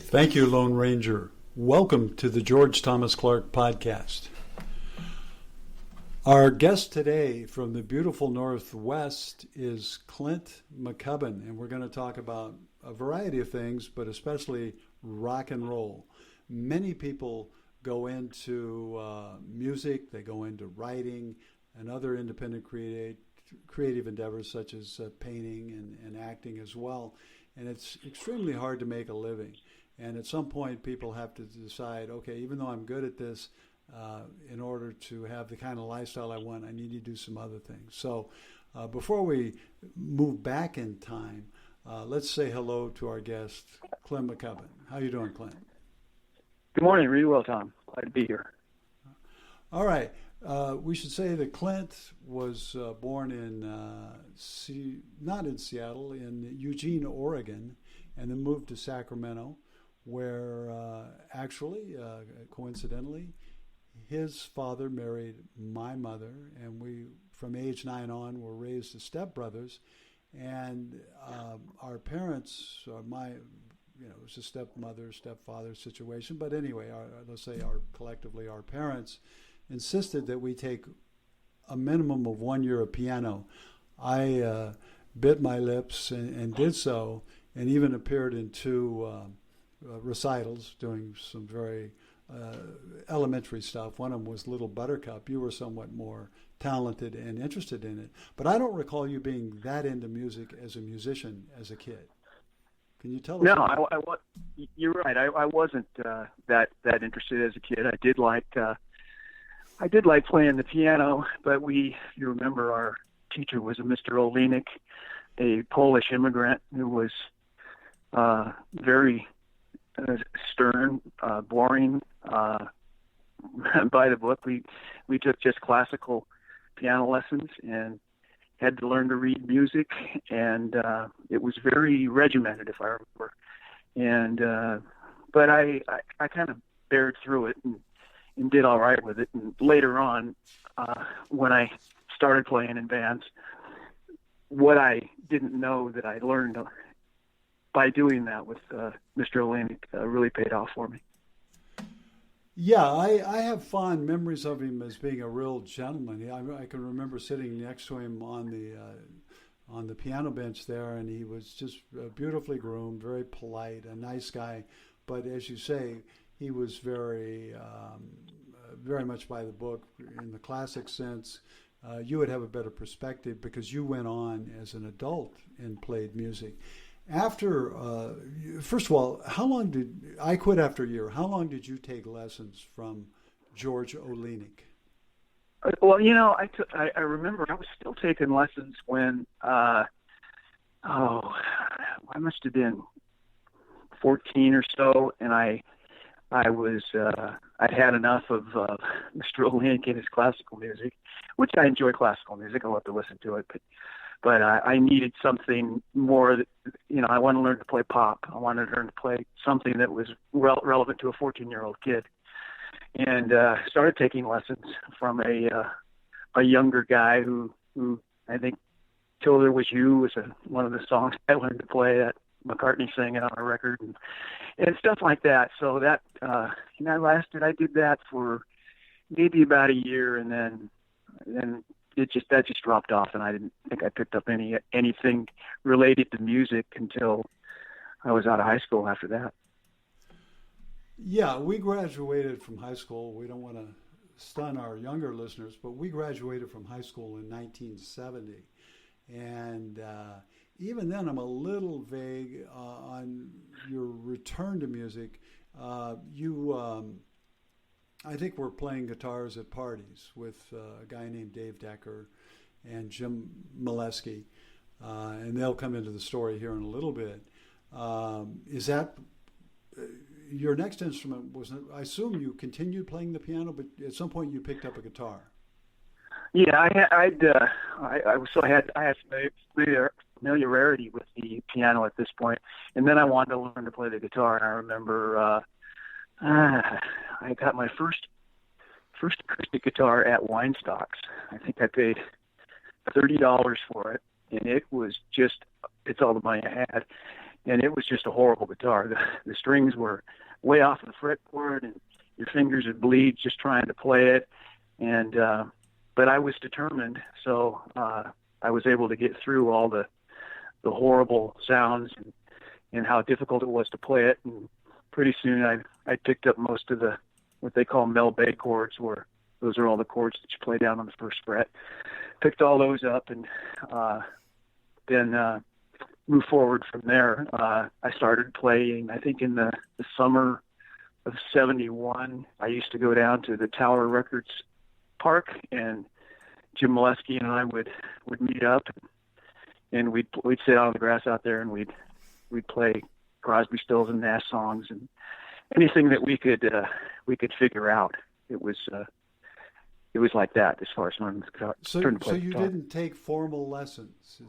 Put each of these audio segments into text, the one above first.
Thank you, Lone Ranger. Welcome to the George Thomas Clark podcast. Our guest today from the beautiful Northwest is Clint McCubbin, and we're going to talk about a variety of things, but especially rock and roll. Many people go into music, they go into writing and other independent creative endeavors such as painting and acting as well. And it's extremely hard to make a living. And at some point, people have to decide, okay, even though I'm good at this, in order to have the kind of lifestyle I want, I need to do some other things. So before we move back in time, let's say hello to our guest, Clint McCubbin. How you doing, Clint? Good morning. Really well, Tom. Glad to be here. All right. We should say that Clint was born in, not in Seattle, in Eugene, Oregon, and then moved to Sacramento, where coincidentally, his father married my mother, and we, from age 9 on, were raised as stepbrothers. And our parents, it was a stepmother, stepfather situation. But anyway, collectively, our parents insisted that we take a minimum of 1 year of piano. I bit my lips and did so, and even appeared in 2 recitals doing some very elementary stuff. One of them was Little Buttercup. You were somewhat more talented and interested in it. But I don't recall you being that into music as a musician as a kid. Can you tell us? No, you're right. I wasn't that interested as a kid. I did like playing the piano, but you remember our teacher was a Mr. Olenek, a Polish immigrant who was very stern, boring, by the book. We took just classical piano lessons and had to learn to read music, and it was very regimented, if I remember. And but I kind of bared through it and did all right with it. And later on, when I started playing in bands, what I didn't know that I learned by doing that with Mr. Olenek really paid off for me. Yeah, I have fond memories of him as being a real gentleman. I can remember sitting next to him on the piano bench there, and he was just beautifully groomed, very polite, a nice guy. But as you say, he was very much by the book in the classic sense. You would have a better perspective because you went on as an adult and played music. After, first of all, I quit after a year. How long did you take lessons from George Olenek? Well, I remember I was still taking lessons when, I must have been 14 or so, and I'd had enough of Mr. Olenek and his classical music, which I enjoy classical music. I love to listen to it, but I needed something more. I wanted to learn to play pop. I wanted to learn to play something that was relevant to a 14-year-old kid, and started taking lessons from a younger guy who I think "Till There Was You" was one of the songs I learned to play. That McCartney sang it on a record and stuff like that. So that I did that for maybe about a year, and then that just dropped off, and I didn't think I picked up anything related to music until I was out of high school after that. Yeah, we graduated from high school. We don't want to stun our younger listeners, but we graduated from high school in 1970. And even then, I'm a little vague on your return to music. I think we're playing guitars at parties with a guy named Dave Decker and Jim Molesky, and they'll come into the story here in a little bit. Is that your next instrument? I assume you continued playing the piano, but at some point you picked up a guitar. Yeah, I had familiarity with the piano at this point, and then I wanted to learn to play the guitar. And I remember I got my first acoustic guitar at Weinstock's. I think I paid $30 for it, and it's all the money I had. and it was just a horrible guitar. The strings were way off the fretboard, and your fingers would bleed just trying to play it. And but I was determined, so I was able to get through all the horrible sounds and how difficult it was to play it. And pretty soon I picked up most of the what they call Mel Bay chords, where those are all the chords that you play down on the first fret. Picked all those up, and then moved forward from there. I started playing, I think, in the summer of '71. I used to go down to the Tower Records Park, and Jim Molesky and I would meet up, and we'd sit on the grass out there, and we'd play Crosby, Stills, and Nash songs, and anything that we could figure out. It was like that as far as learning the guitar. So you didn't take formal lessons?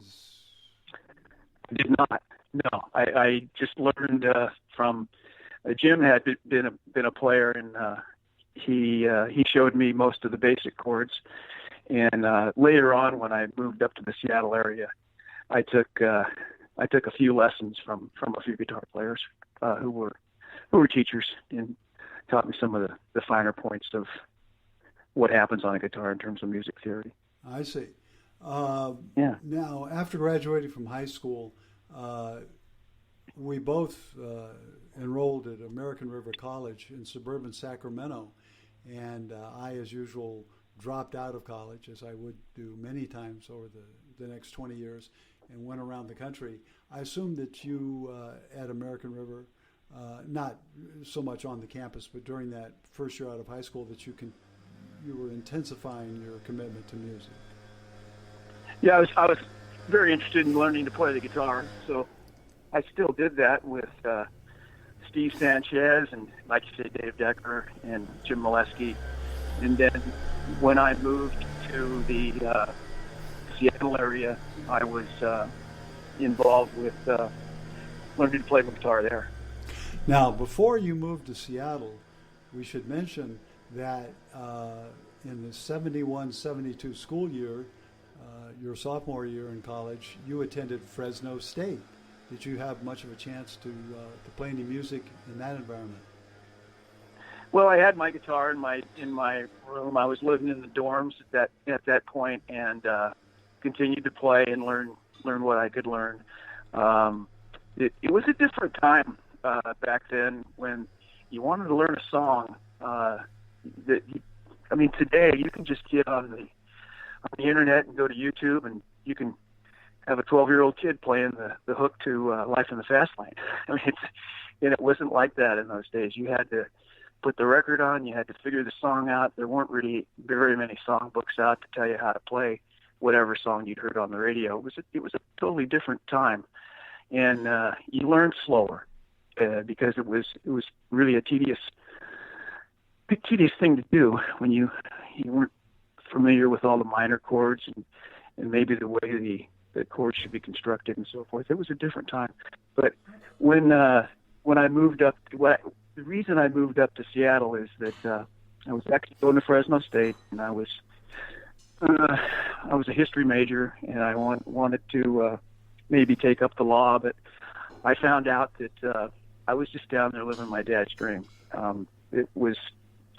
I did not. No, I just learned from Jim. Had been a player, and he showed me most of the basic chords. And later on, when I moved up to the Seattle area, I took a few lessons from a few guitar players who were teachers, and taught me some of the finer points of what happens on a guitar in terms of music theory. I see. Yeah. Now, after graduating from high school, we both enrolled at American River College in suburban Sacramento, and I, as usual, dropped out of college, as I would do many times over the next 20 years, and went around the country. I assume that you, at American River, not so much on the campus, but during that first year out of high school, that you were intensifying your commitment to music. Yeah, I was very interested in learning to play the guitar, so I still did that with Steve Sanchez and, like you said, Dave Decker and Jim Molesky. And then when I moved to the Seattle area, I was involved with learning to play the guitar there. Now, before you moved to Seattle, we should mention that in the 71-72 school year, your sophomore year in college, you attended Fresno State. Did you have much of a chance to play any music in that environment? Well, I had my guitar in my room. I was living in the dorms at that point, and continued to play and learn what I could learn. It was a different time back then when you wanted to learn a song. Today you can just get on the internet and go to YouTube, and you can have a 12-year-old kid playing the hook to Life in the Fast Lane. And it wasn't like that in those days. You had to put the record on, you had to figure the song out. There weren't really very many song books out to tell you how to play whatever song you'd heard on the radio. It was a totally different time, and you learned slower because it was really a tedious thing to do when you weren't familiar with all the minor chords and maybe the way the chords should be constructed and so forth. It was a different time. But when I moved up, the reason I moved up to Seattle is that I was actually going to Fresno State, and I was a history major, and I wanted to maybe take up the law, but I found out that I was just down there living my dad's dream.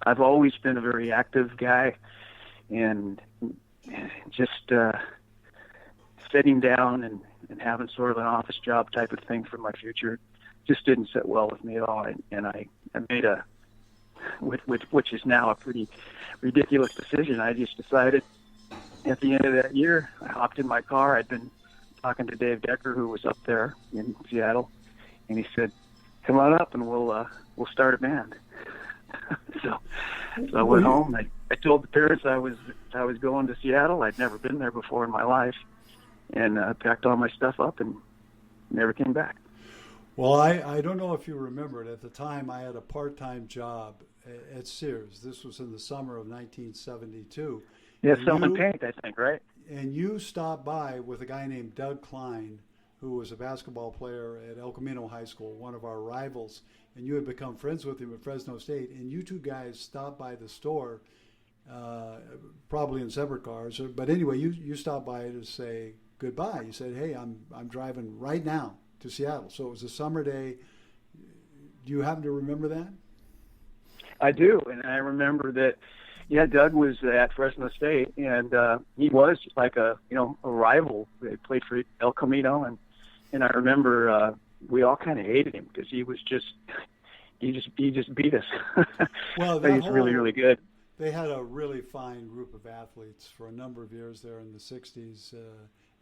I've always been a very active guy, and just sitting down and having sort of an office job type of thing for my future just didn't sit well with me at all. And I made which is now a pretty ridiculous decision. I just decided at the end of that year, I hopped in my car. I'd been talking to Dave Decker, who was up there in Seattle, and he said, "Come on up and we'll start a band." So I went home. I told the parents I was going to Seattle. I'd never been there before in my life, and packed all my stuff up and never came back. Well, I don't know if you remember it. At the time, I had a part-time job at Sears. This was in the summer of 1972. Yeah, selling paint, I think, right? And you stopped by with a guy named Doug Klein, who was a basketball player at El Camino High School, one of our rivals, and you had become friends with him at Fresno State, and you two guys stopped by the store, probably in separate cars, but anyway, you stopped by to say goodbye. You said, "Hey, I'm driving right now to Seattle. So it was a summer day. Do you happen to remember that? I do, and I remember that. Yeah, Doug was at Fresno State, and he was like a rival. They played for El Camino, and I remember we all kind of hated him because he just beat us. Well, he's really, really good. They had a really fine group of athletes for a number of years there in the 60s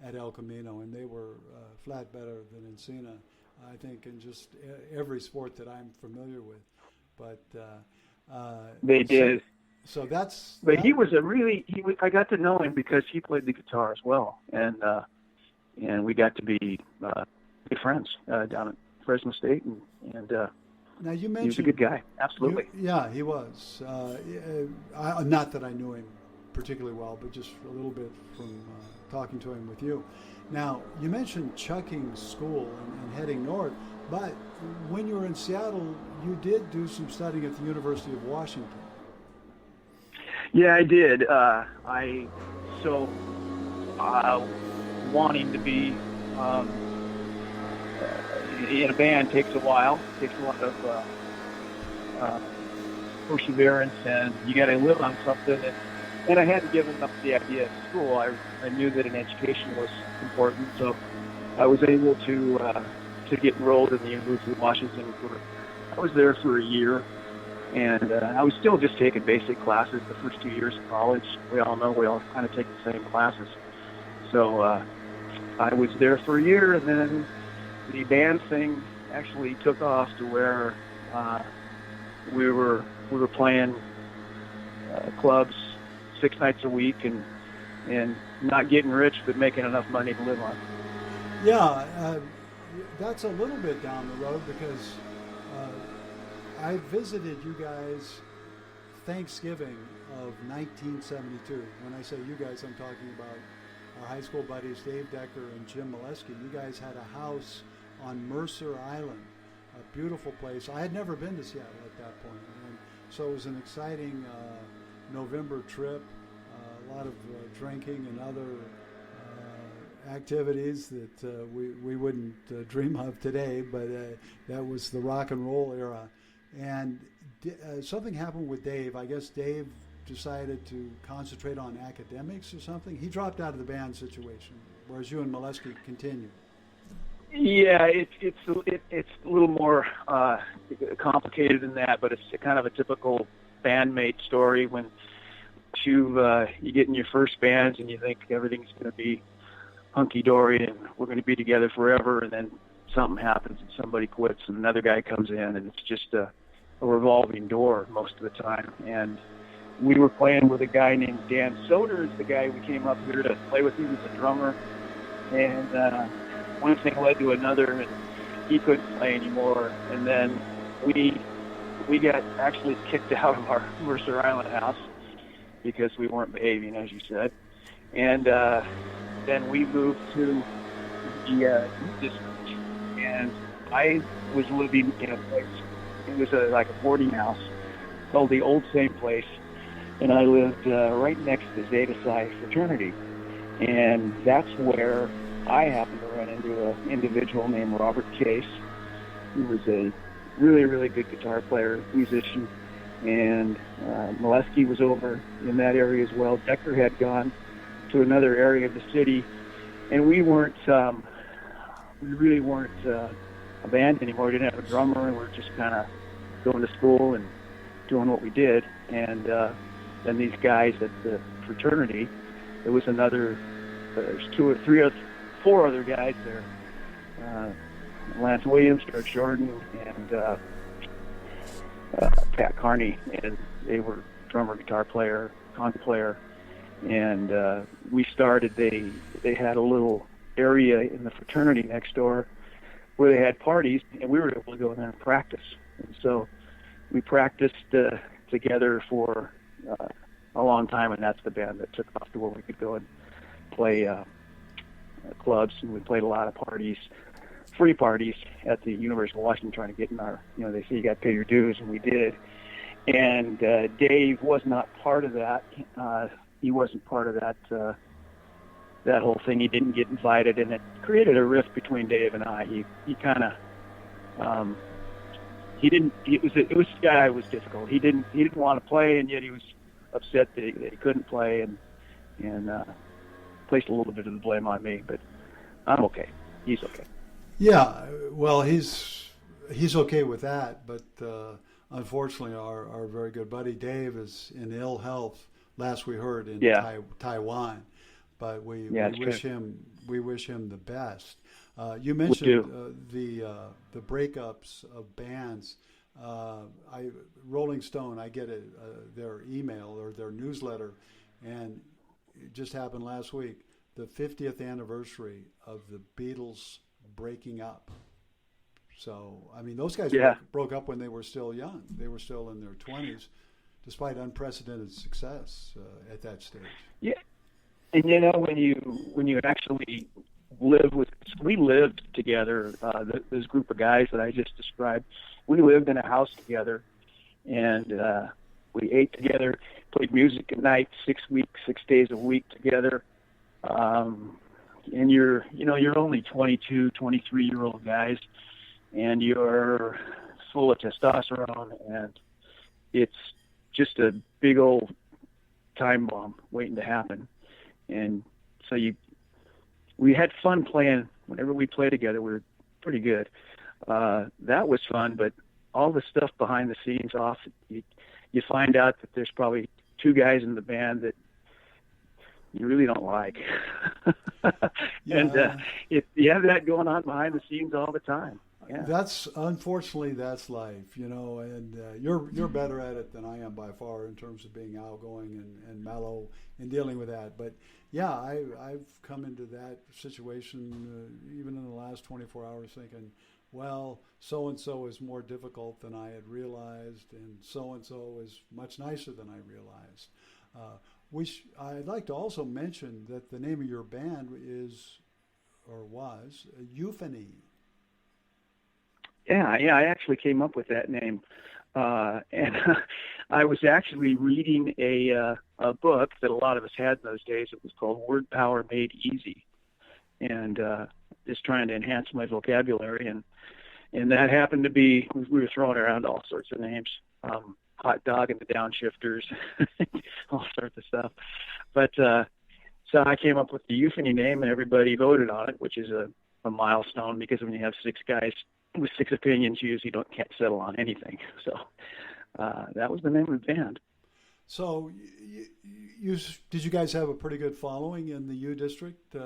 at El Camino, and they were flat better than Encina, I think, in just every sport that I'm familiar with. But they did. So that's. But he was I got to know him because he played the guitar as well, and we got to be good friends down at Fresno State, and now you mentioned he was a good guy. Absolutely. Yeah, he was. Not that I knew him particularly well, but just a little bit from talking to him with you. Now, you mentioned chucking school and heading north, but when you were in Seattle, you did do some studying at the University of Washington. Yeah, I did. Wanting to be in a band takes a while. Takes a lot of perseverance, and you got to live on something. And I hadn't given up the idea of school. I knew that an education was important, so I was able to get enrolled in the University of Washington. I was there for a year, and I was still just taking basic classes the first 2 years of college. We all know we all kind of take the same classes. So I was there for a year, and then the band thing actually took off to where we were playing clubs 6 nights a week and not getting rich, but making enough money to live on. Yeah, that's a little bit down the road because I visited you guys Thanksgiving of 1972. When I say you guys, I'm talking about our high school buddies, Dave Decker and Jim Molesky. You guys had a house on Mercer Island, a beautiful place. I had never been to Seattle at that point, and so it was an exciting November trip, a lot of drinking and other activities that we wouldn't dream of today, but that was the rock and roll era. And something happened with Dave. I guess Dave decided to concentrate on academics or something. He dropped out of the band situation, whereas you and Molesky continued. Yeah, it's a little more complicated than that, but it's kind of a typical bandmate story when you get in your first bands and you think everything's going to be hunky-dory and we're going to be together forever, and then something happens and somebody quits and another guy comes in, and it's just a revolving door most of the time. And we were playing with a guy named Dan Soder, is the guy we came up here to play with. He was a drummer, and one thing led to another, and he couldn't play anymore. And then we got actually kicked out of our Mercer Island house because we weren't behaving, as you said. And then we moved to the district, and I was living in a place. It was like a boarding house called the Old Same Place, and I lived right next to Zeta Psi fraternity, and that's where I happened to run into an individual named Robert Case, who was a really, really good guitar player, musician, and Molesky was over in that area as well. Decker had gone to another area of the city, and we really weren't a band anymore. We didn't have a drummer, and we were just kind of going to school and doing what we did. And then these guys at the fraternity, there was another, there's 2 or 3 or 4 other guys there. Lance Williams, George Jordan, and Pat Carney, and they were drummer, guitar player, conga player, and we started. They had a little area in the fraternity next door where they had parties, and we were able to go in there and practice. And so we practiced together for a long time, and that's the band that took off to where we could go and play clubs, and we played a lot of parties, free parties at the University of Washington, trying to get in our, they say you got to pay your dues, and we did. And Dave was not part of that. He wasn't part of that that whole thing. He didn't get invited, and it created a rift between Dave and I. He kind of he didn't. It was the guy who was difficult. He didn't want to play, and yet he was upset that he couldn't play, and placed a little bit of the blame on me. But I'm okay. He's okay. Yeah, well, he's okay with that, but unfortunately, our very good buddy Dave is in ill health. Last we heard in Taiwan, but we wish him the best. You mentioned the breakups of bands. Rolling Stone, I get their email or their newsletter, and it just happened last week. The 50th anniversary of the Beatles breaking up. So, I mean, those guys broke up when they were still young. They were still in their 20s, despite unprecedented success at that stage. Yeah, and when you actually we lived together. This group of guys that I just described, we lived in a house together, and we ate together, played music at night, 6 days a week together. And you're only 22, 23-year-old guys, and you're full of testosterone, and it's just a big old time bomb waiting to happen. And so we had fun playing. Whenever we play together, we were pretty good. That was fun, but all the stuff behind the scenes you find out that there's probably two guys in the band that you really don't like. And you have that going on behind the scenes all the time. Yeah. Unfortunately that's life, and you're better at it than I am by far in terms of being outgoing and mellow and dealing with that. But yeah, I've come into that situation even in the last 24 hours thinking, well, so-and-so is more difficult than I had realized, and so-and-so is much nicer than I realized. I'd like to also mention that the name of your band was Euphony. Yeah, I actually came up with that name, and I was actually reading a book that a lot of us had in those days. It was called Word Power Made Easy, and just trying to enhance my vocabulary, and that happened to be, we were throwing around all sorts of names, Hot Dog and the Downshifters, all sorts of stuff. But so I came up with the Euphony name, and everybody voted on it, which is a milestone, because when you have six guys with six opinions, you usually can't settle on anything. So that was the name of the band. So did you guys have a pretty good following in the U District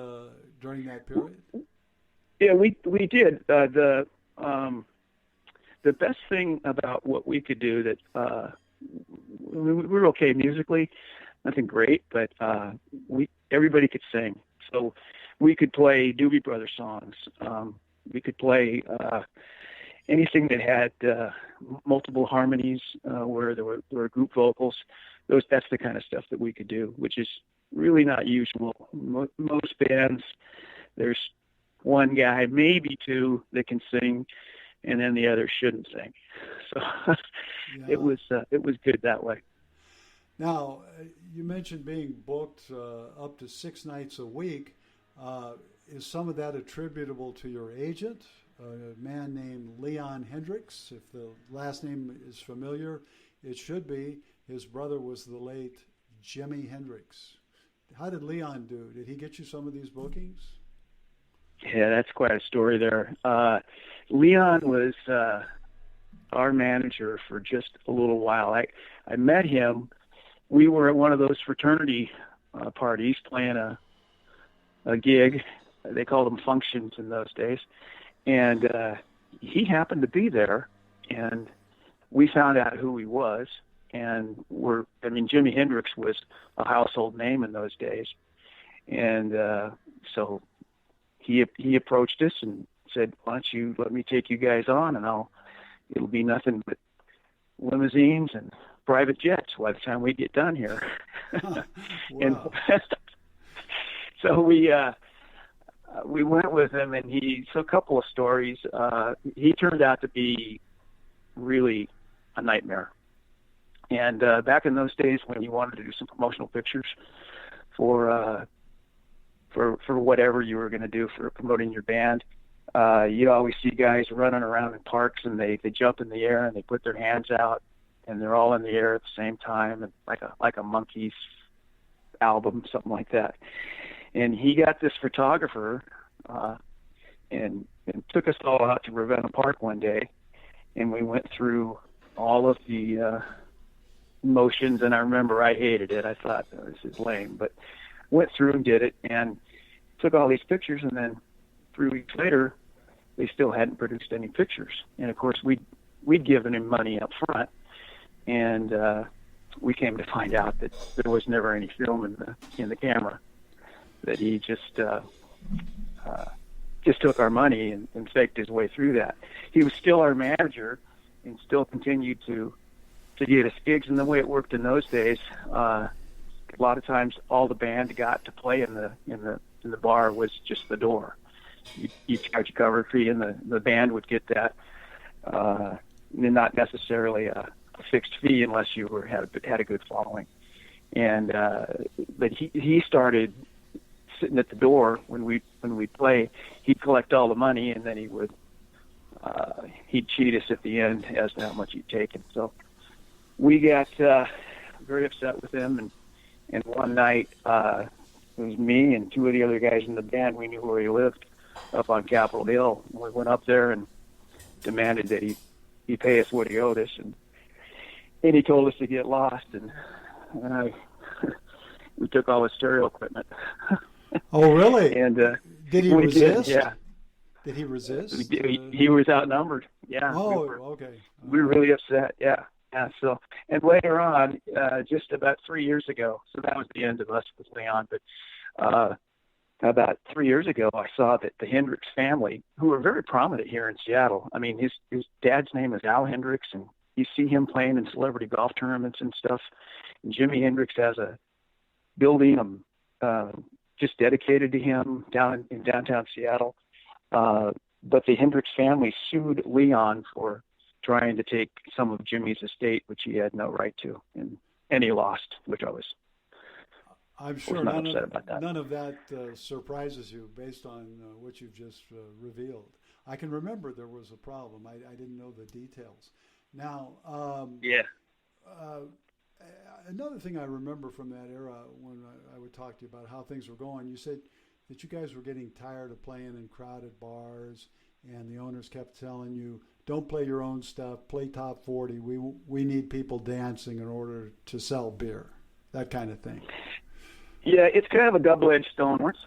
during that period? Yeah, we did. The best thing about what we could do that we were okay musically, nothing great, but everybody could sing. So we could play Doobie Brothers songs. We could play anything that had multiple harmonies where there were group vocals. That's the kind of stuff that we could do, which is really not usual. Most bands, there's one guy, maybe two, that can sing, and then the others shouldn't sing. So it was good that way. Now, you mentioned being booked up to 6 nights a week. Is some of that attributable to your agent, a man named Leon Hendricks? If the last name is familiar, it should be. His brother was the late Jimi Hendrix. How did Leon do? Did he get you some of these bookings? Yeah, that's quite a story there. Leon was our manager for just a little while. I met him. We were at one of those fraternity parties playing a gig. They called them functions in those days. And he happened to be there, and we found out who he was. And Jimi Hendrix was a household name in those days. And so he approached us and said, "Why don't you let me take you guys on, and it'll be nothing but limousines and private jets by the time we get done here." Wow. And so we went with him, and so a couple of stories. He turned out to be really a nightmare. And back in those days when you wanted to do some promotional pictures for for whatever you were going to do for promoting your band. You always see guys running around in parks, and they jump in the air and they put their hands out, and they're all in the air at the same time, and like a Monkees album, something like that. And he got this photographer and took us all out to Ravenna Park one day, and we went through all of the motions, and I remember I hated it. I thought, oh, this is lame, but went through and did it and took all these pictures, and then 3 weeks later, they still hadn't produced any pictures. And of course, we'd given him money up front, and we came to find out that there was never any film in the camera. That he just took our money and faked his way through that. He was still our manager and still continued to get us gigs. And the way it worked in those days, a lot of times all the band got to play in the bar was just the door. You charge a cover fee, and the band would get that. Not necessarily a fixed fee unless you had a good following. And but he started sitting at the door when we'd play. He'd collect all the money, and then he'd cheat us at the end as to how much he'd taken. So we got very upset with him, and one night it was me and 2 of the other guys in the band. We knew where he lived, up on Capitol Hill. We went up there and demanded that he pay us what he owed us, and he told us to get lost, and we took all his stereo equipment. Oh, really? And did he resist? Yeah. Did he resist? He was outnumbered. Yeah. Oh, okay. We were really upset. Yeah. Yeah. So, and later on, just about 3 years ago, so that was the end of us with Leon, but about 3 years ago, I saw that the Hendrix family, who are very prominent here in Seattle. I mean, his dad's name is Al Hendrix, and you see him playing in celebrity golf tournaments and stuff. And Jimi Hendrix has a building just dedicated to him down in downtown Seattle. But the Hendrix family sued Leon for trying to take some of Jimmy's estate, which he had no right to, and he lost, which I'm sure not upset about that. None of that surprises you based on what you've just revealed. I can remember there was a problem. I didn't know the details. Now, another thing I remember from that era when I would talk to you about how things were going, you said that you guys were getting tired of playing in crowded bars, and the owners kept telling you, don't play your own stuff, play top 40. We need people dancing in order to sell beer, that kind of thing. Yeah, it's kind of a double-edged stone. Once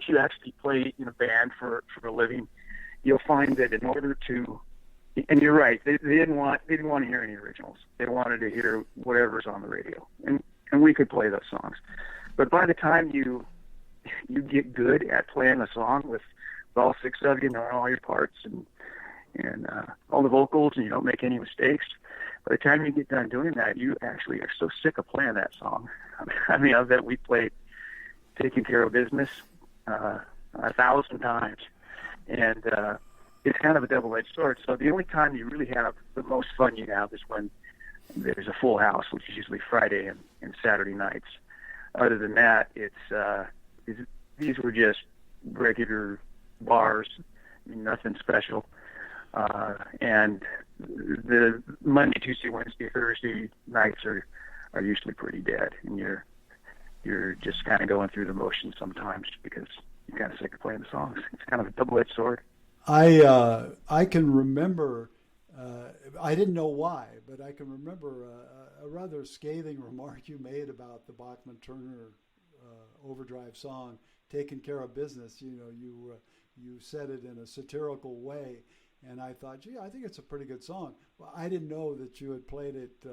you actually play in a band for a living, you'll find that in order to, and you're right, they didn't want to hear any originals. They wanted to hear whatever's on the radio, and we could play those songs. But by the time you get good at playing a song with all 6 of you knowing all your parts and all the vocals, and you don't make any mistakes, by the time you get done doing that, you actually are so sick of playing that song. I mean, I bet we played Taking Care of Business 1,000 times, and it's kind of a double-edged sword. So the only time you really have the most fun you have is when there's a full house, which is usually Friday and Saturday nights. Other than that, these were just regular bars, nothing special. And the Monday, Tuesday, Wednesday, Thursday nights are usually pretty dead, and you're just kind of going through the motions sometimes because you're kind of sick of playing the songs. It's kind of a double-edged sword. I can remember, I didn't know why, but I can remember a rather scathing remark you made about the Bachman-Turner Overdrive song, Taking Care of Business. You know, you said it in a satirical way, and I thought, gee, I think it's a pretty good song. Well, I didn't know that you had played it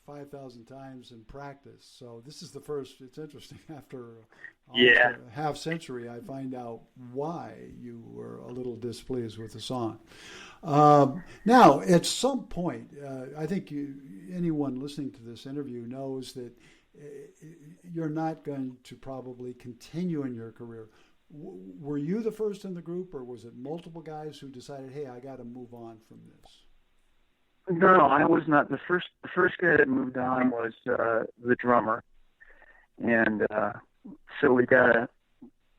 5,000 times in practice. So this is the first. It's interesting. After a half century, I find out why you were a little displeased with the song. Now, at some point, I think anyone listening to this interview knows that you're not going to probably continue in your career. Were you the first in the group, or was it multiple guys who decided, hey, I got to move on from this? No, I was not. The first guy that moved on was the drummer. And so we got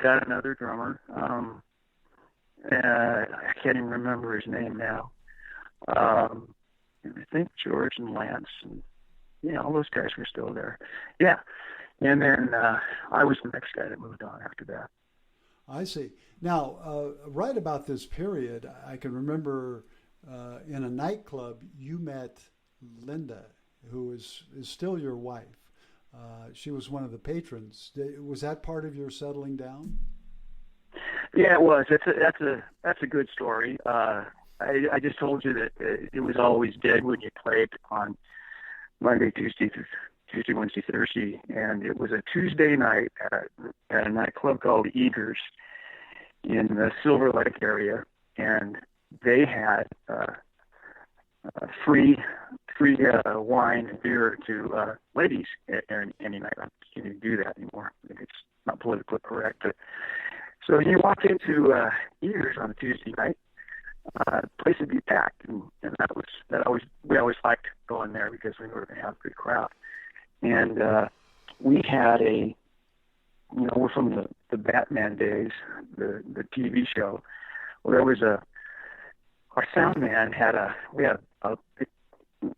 got another drummer. I can't even remember his name now. I think George and Lance, and all those guys were still there. Yeah, and then I was the next guy that moved on after that. I see. Now, right about this period, I can remember in a nightclub you met Linda, who is still your wife. She was one of the patrons. Was that part of your settling down? Yeah, it was. That's a good story. I just told you that it was always dead when you played on Monday, Tuesday, Wednesday, Thursday, and it was a Tuesday night at a nightclub called Eagers in the Silver Lake area, and they had free wine and beer to ladies any night. I can't even do that anymore. I think it's not politically correct. But, so you walk into Eagers on a Tuesday night, the place would be packed, and we always liked going there because we were going to have a good crowd. And we had we're from the Batman days, the TV show. Well, there was our sound man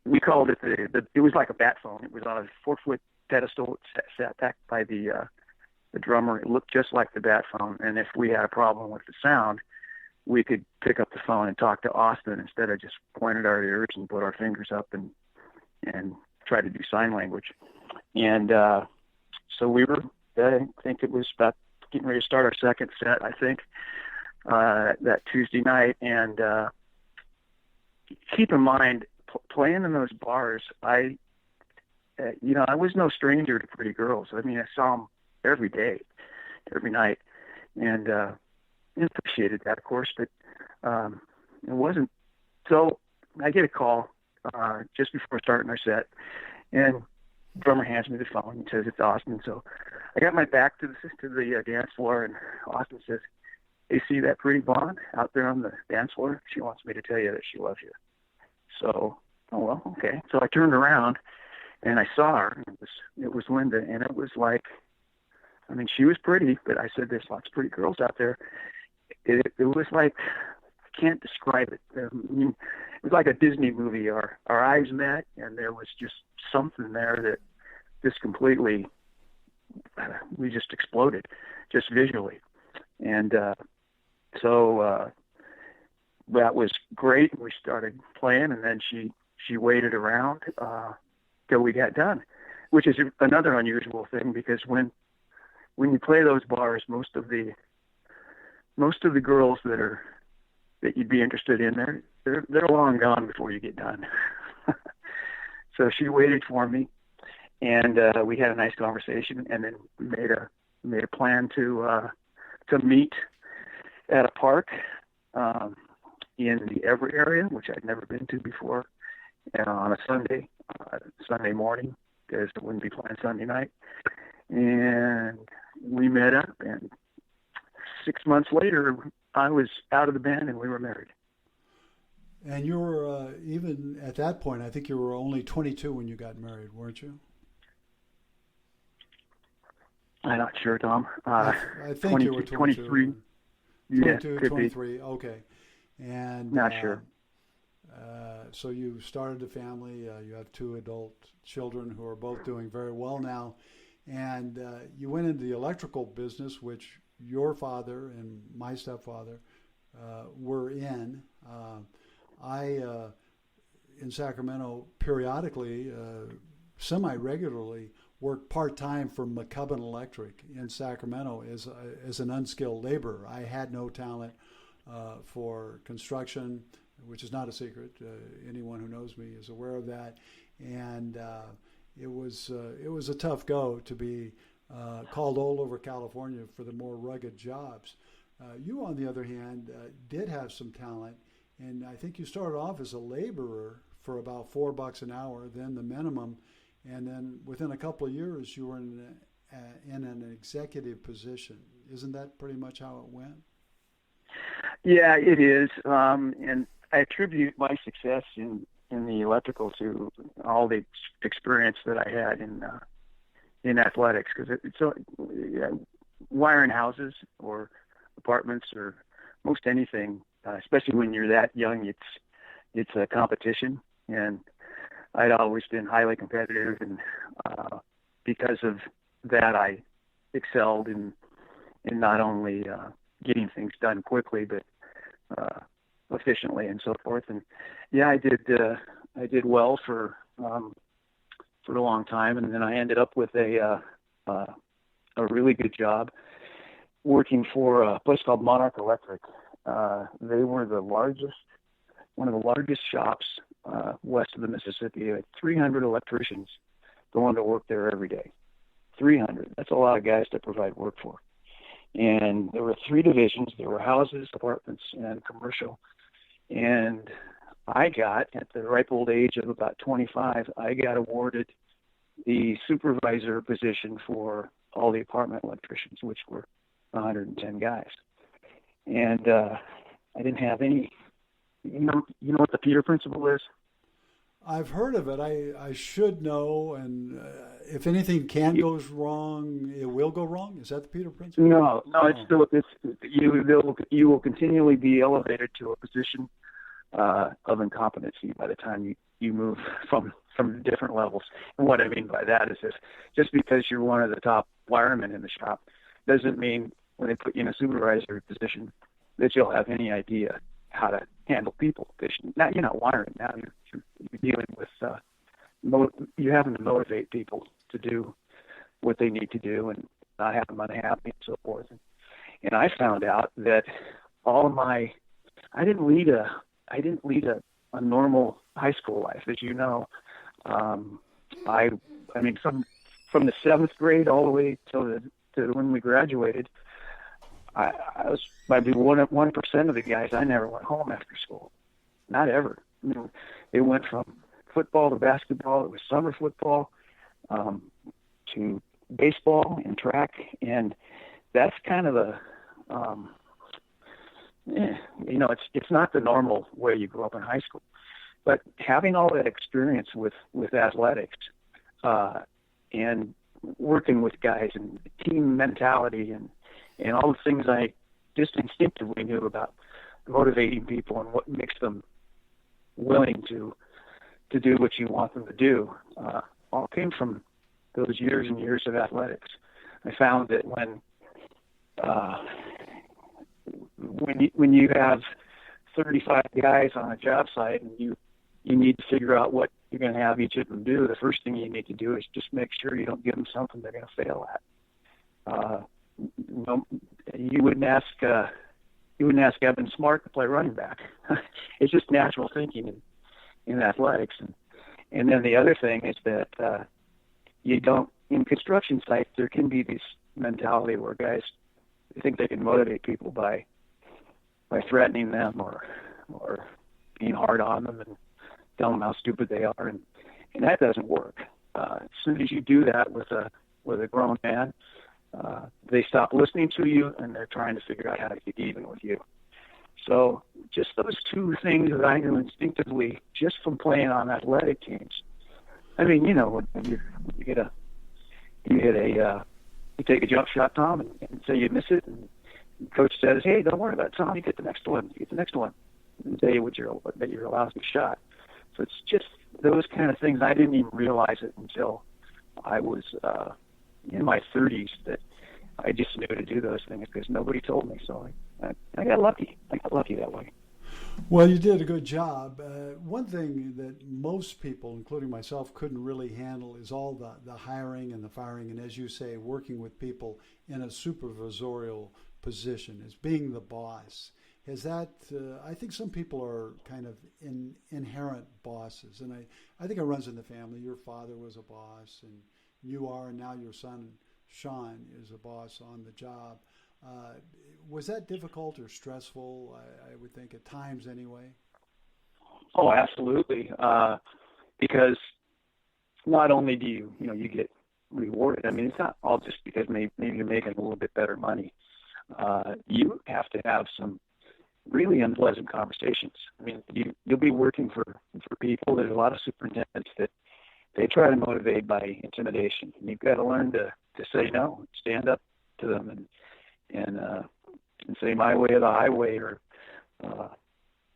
we called it it was like a bat phone. It was on a 4-foot pedestal sat back by the drummer. It looked just like the bat phone, and if we had a problem with the sound, we could pick up the phone and talk to Austin instead of just point at our ears and put our fingers up and try to do sign language. And so we were, I think it was about getting ready to start our second set, I think, that Tuesday night. And keep in mind, playing in those bars, I was no stranger to pretty girls. I mean, I saw them every day, every night. And appreciated that, of course, but it wasn't. So I get a call just before starting our set, and the drummer hands me the phone and says it's Austin. So I got my back to the dance floor, and Austin says, "Hey, see that pretty blonde out there on the dance floor? She wants me to tell you that she loves you." So, oh well, okay. So I turned around and I saw her. It was Linda, and it was like, I mean, she was pretty, but I said there's lots of pretty girls out there. It was like, I can't describe it. I mean, it was like a Disney movie. Our eyes met, and there was just something there that just completely, we just exploded, just visually. And so that was great. We started playing, and then she waited around till we got done, which is another unusual thing, because when you play those bars, most of the girls that you'd be interested in, they're long gone before you get done. So she waited for me, and we had a nice conversation, and then we made a plan to meet at a park in the Everett area, which I'd never been to before, on a Sunday morning, because I wouldn't be playing Sunday night. And we met up, and 6 months later, I was out of the band and we were married. And you were, even at that point, I think you were only 22 when you got married, weren't you? I'm not sure, Tom. I think you were 22. 23. 22, yeah, 23, okay. And not sure. So you started a family. You have 2 adult children who are both doing very well now. And you went into the electrical business, which your father and my stepfather were in. In Sacramento, periodically, semi-regularly, worked part-time for McCubbin Electric in Sacramento as an unskilled laborer. I had no talent for construction, which is not a secret. Anyone who knows me is aware of that. And it was a tough go to be called all over California for the more rugged jobs. You, on the other hand, did have some talent, and I think you started off as a laborer for about $4 an hour, then the minimum, and then within a couple of years you were in an executive position. Isn't that pretty much how it went? Yeah, it is, and I attribute my success in the electrical to all the experience that I had in athletics, because wiring houses or apartments or most anything, especially when you're that young, it's a competition. And I'd always been highly competitive, and because of that, I excelled in not only getting things done quickly, but efficiently and so forth. And yeah, I did well for a long time, and then I ended up with a really good job working for a place called Monarch Electric. They were one of the largest shops west of the Mississippi. They had 300 electricians going to work there every day. 300. That's a lot of guys to provide work for. And there were 3 divisions. There were houses, apartments, and commercial. And I got, at the ripe old age of about 25, I got awarded the supervisor position for all the apartment electricians, which were 110 guys. And I didn't have any, you know what the Peter Principle is? I've heard of it. I should know. And if anything goes wrong, it will go wrong. Is that the Peter Principle? No. You will continually be elevated to a position of incompetency by the time you move from different levels. And what I mean by that is this: just because you're one of the top wiremen in the shop doesn't mean when they put you in a supervisory position that you'll have any idea how to handle people. Because now you're not wiring. Now you're dealing with you're having to motivate people to do what they need to do and not have them unhappy and so forth. And I found out that I didn't lead a normal high school life, as you know. I mean, from the 7th grade all the way to when we graduated, I was maybe 1% of the guys. I never went home after school, not ever. I mean, it went from football to basketball. It was summer football to baseball and track, and that's kind of the it's not the normal way you grow up in high school. But having all that experience with athletics and working with guys and team mentality and all the things I just instinctively knew about motivating people and what makes them willing to do what you want them to do, all came from those years and years of athletics. I found that when you have 35 guys on a job site and you need to figure out what you're going to have each of them do, the first thing you need to do is just make sure you don't give them something they're going to fail at. You wouldn't ask Evan Smart to play running back. It's just natural thinking in athletics. And then the other thing is that in construction sites, there can be this mentality where guys think they can motivate people by threatening them or being hard on them and telling them how stupid they are, and that doesn't work. As soon as you do that with a grown man, they stop listening to you and they're trying to figure out how to get even with you. So just those 2 things that I knew instinctively just from playing on athletic teams. I mean, when you take a jump shot, Tom, and say you miss it, and coach says, "Hey, don't worry about it, Tom. You get the next one. You get the next one," and tell you that you're a lousy shot. So it's just those kind of things. I didn't even realize it until I was in my 30s that I just knew to do those things because nobody told me. So I got lucky. I got lucky that way. Well, you did a good job. One thing that most people, including myself, couldn't really handle is all the hiring and the firing, and as you say, working with people in a supervisorial position, as being the boss. Is that, I think some people are kind of inherent bosses, and I think it runs in the family. Your father was a boss, and you are, and now your son, Sean, is a boss on the job. Was that difficult or stressful? I would think at times anyway. Oh, absolutely. Because not only do you get rewarded. I mean, it's not all just because maybe you're making a little bit better money. You have to have some really unpleasant conversations. I mean, you'll be working for people. There's a lot of superintendents that they try to motivate by intimidation. And you've got to learn to say no, stand up to them, and say my way or the highway, or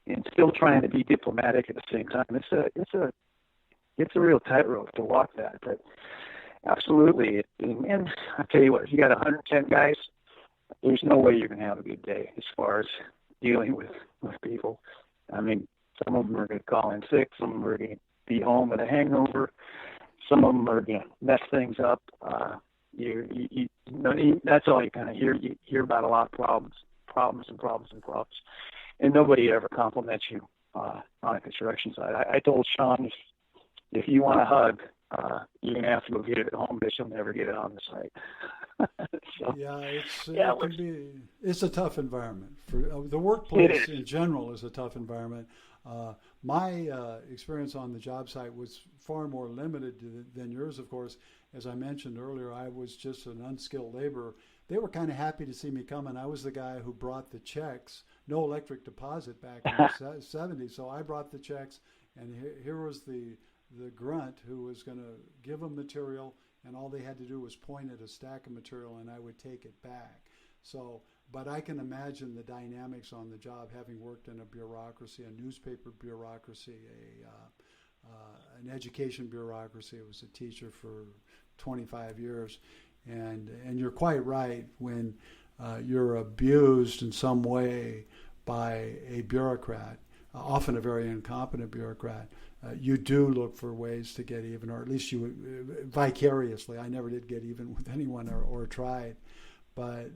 and still trying to be diplomatic at the same time. It's a real tightrope to walk that, but absolutely. And I tell you what, if you got 110 guys, there's no way you're going to have a good day as far as dealing with people. I mean, some of them are going to call in sick, some of them are going to be home with a hangover, some of them are going to mess things up. That's all you kind of hear. You hear about a lot of problems, and nobody ever compliments you on a construction site. I told Sean, if you want a hug, you're going to have to go get it at home, but you'll never get it on the site. So, it's a tough environment. For the workplace in general is a tough environment. My experience on the job site was far more limited than yours, of course. As I mentioned earlier, I was just an unskilled laborer. They were kind of happy to see me coming. I was the guy who brought the checks. No electric deposit back in the 70s, so I brought the checks, and here was the grunt who was going to give them material, and all they had to do was point at a stack of material, and I would take it back. So, but I can imagine the dynamics on the job, having worked in a bureaucracy, a newspaper bureaucracy, an education bureaucracy. I was a teacher for 25 years, and you're quite right. When you're abused in some way by a bureaucrat, often a very incompetent bureaucrat, you do look for ways to get even, or at least you vicariously. I never did get even with anyone or tried, but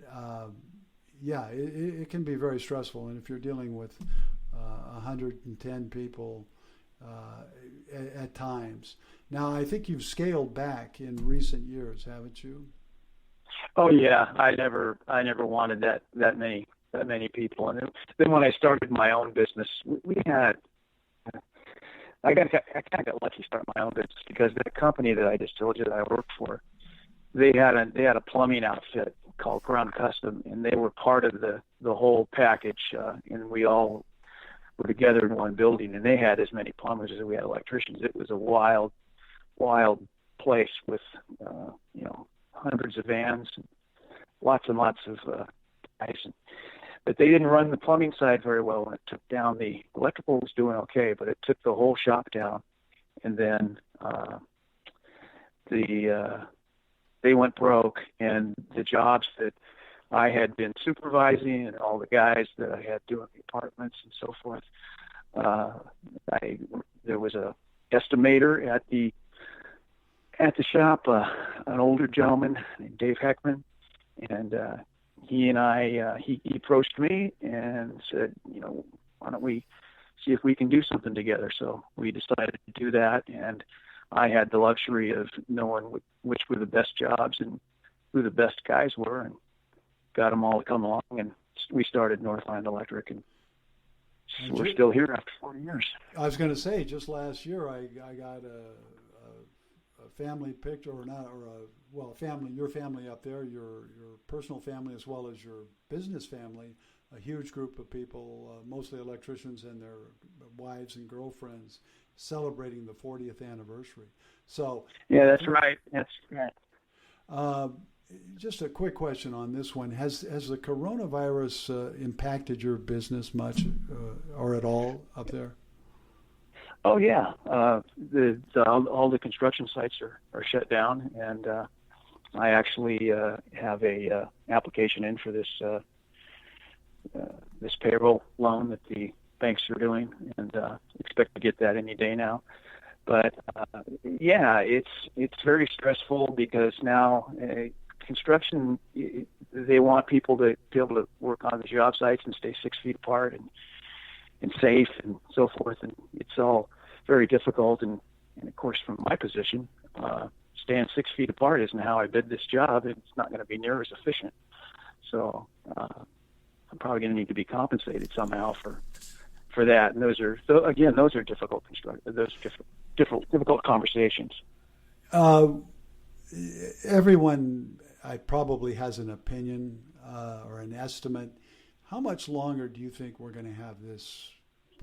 it can be very stressful. And if you're dealing with 110 people at times. Now, I think you've scaled back in recent years, haven't you? Oh yeah, I never wanted that many people. And then when I started my own business, I kind of got lucky starting my own business, because the company that I just told you that I worked for, they had a plumbing outfit called Ground Custom, and they were part of the whole package, and we all were together in one building, and they had as many plumbers as we had electricians. It was a wild place with hundreds of vans, and lots of guys. But they didn't run the plumbing side very well when it took down. The electrical was doing okay, but it took the whole shop down. And then they went broke, and the jobs that I had been supervising and all the guys that I had doing the apartments and so forth, there was a estimator at the shop, an older gentleman named Dave Heckman, and he approached me and said, why don't we see if we can do something together? So we decided to do that, and I had the luxury of knowing which were the best jobs and who the best guys were, and got them all to come along, and we started Northland Electric, and we're still here after 40 years. I was going to say, just last year I got a family picture, family, your family up there, your personal family as well as your business family, a huge group of people, mostly electricians and their wives and girlfriends, celebrating the 40th anniversary. So yeah, that's right. That's right. Just a quick question on this one: Has the coronavirus impacted your business much, or at all up there? Oh yeah, all the construction sites are shut down, and I actually have a application in for this payroll loan that the banks are doing, and expect to get that any day now. But it's very stressful, because now construction, they want people to be able to work on the job sites and stay 6 feet apart and safe and so forth, and it's all very difficult. And of course, from my position, staying 6 feet apart isn't how I bid this job. It's not going to be near as efficient. So I'm probably going to need to be compensated somehow for that. And those are difficult difficult conversations. Everyone probably has an opinion or an estimate. How much longer do you think we're going to have this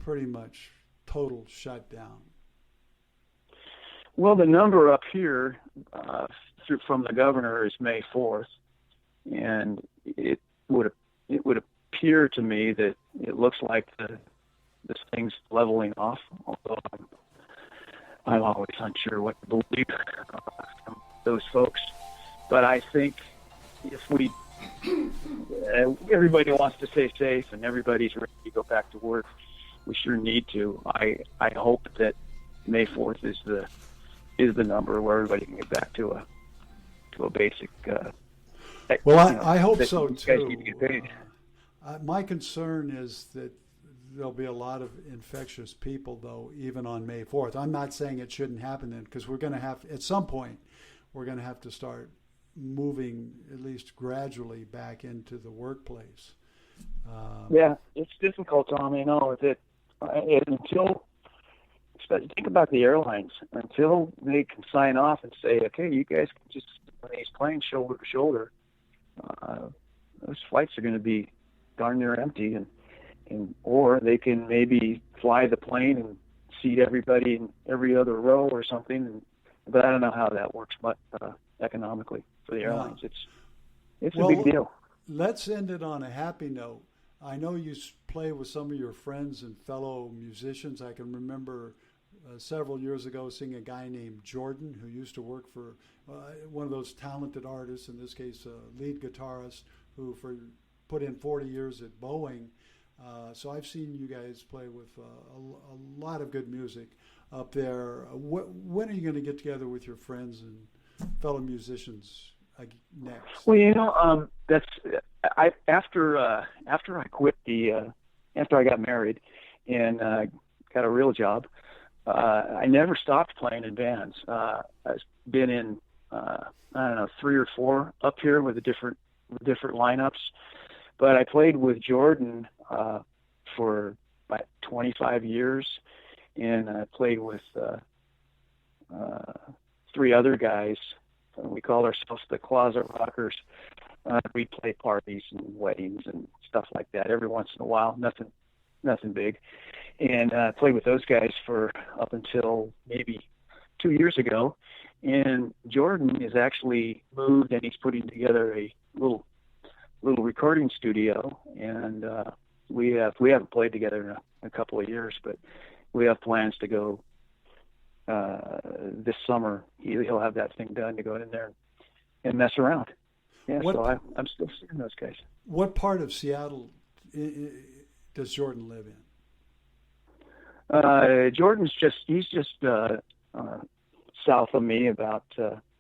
pretty much total shutdown? Well, the number up here from the governor is May 4th, and would it would appear to me that it looks like this thing's leveling off. Although I'm always unsure what to believe from those folks. But I think if we everybody wants to stay safe and everybody's ready to go back to work, we sure need to. I hope that May 4th is the number where everybody can get back to a basic. Well, I hope so too. Guys need to get paid. My concern is that there'll be a lot of infectious people, though, even on May 4th. I'm not saying it shouldn't happen then, because we're going to have, at some point, we're going to have to start moving, at least gradually, back into the workplace. Yeah, it's difficult, Tom. You know that until think about the airlines, until they can sign off and say, okay, you guys can just on these planes shoulder to shoulder. Those flights are going to be darn near empty, and or they can maybe fly the plane and seat everybody in every other row or something. But I don't know how that works, but economically for the airlines, it's a big deal. Let's end it on a happy note. I know you play with some of your friends and fellow musicians. I can remember several years ago seeing a guy named Jordan who used to work for one of those talented artists, in this case a lead guitarist, who put in 40 years at Boeing. So I've seen you guys play with a lot of good music up there. When are you going to get together with your friends and fellow musicians next? Well, you know, after I quit after I got married and got a real job, I never stopped playing in bands. I've been in I don't know 3 or 4 up here with the different lineups, but I played with Jordan for about 25 years, and I played with 3 other guys. We called ourselves the Closet Rockers. We play parties and weddings and stuff like that every once in a while. Nothing big. And I played with those guys for up until maybe 2 years ago. And Jordan is actually moved, and he's putting together a little recording studio. And we haven't played together in a couple of years, but we have plans to go this summer. He'll have that thing done to go in there and mess around. Yeah, so I'm still seeing those guys. What part of Seattle does Jordan live in? Jordan's just south of me, about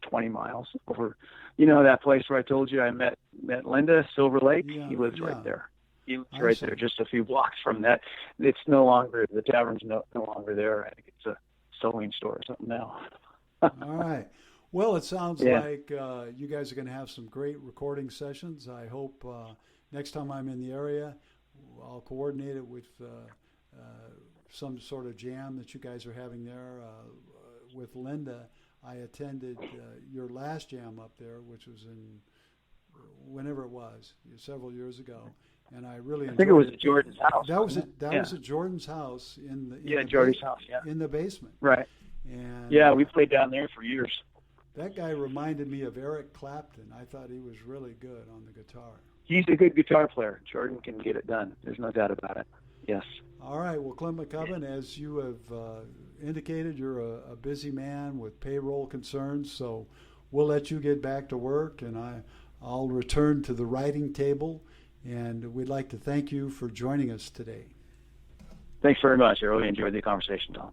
20 miles over. You know that place where I told you I met Linda, Silver Lake? Yeah, he lives right there. He lives right there, just a few blocks from that. It's no longer, the tavern's no longer there. I think it's a sewing store or something now. All right. Well, it sounds like you guys are going to have some great recording sessions. I hope next time I'm in the area, I'll coordinate it with some sort of jam that you guys are having there with Linda. I attended your last jam up there, which was in whenever it was, several years ago, and I really enjoyed it. I think it was at Jordan's house. That was at Jordan's house in Jordan's house, in the basement. Right. And we played down there for years. That guy reminded me of Eric Clapton. I thought he was really good on the guitar. He's a good guitar player. Jordan can get it done. There's no doubt about it. Yes. All right. Well, Clint McCubbin, as you have indicated, you're a busy man with payroll concerns, so we'll let you get back to work, and I'll return to the writing table, and we'd like to thank you for joining us today. Thanks very much. I really enjoyed the conversation, Tom.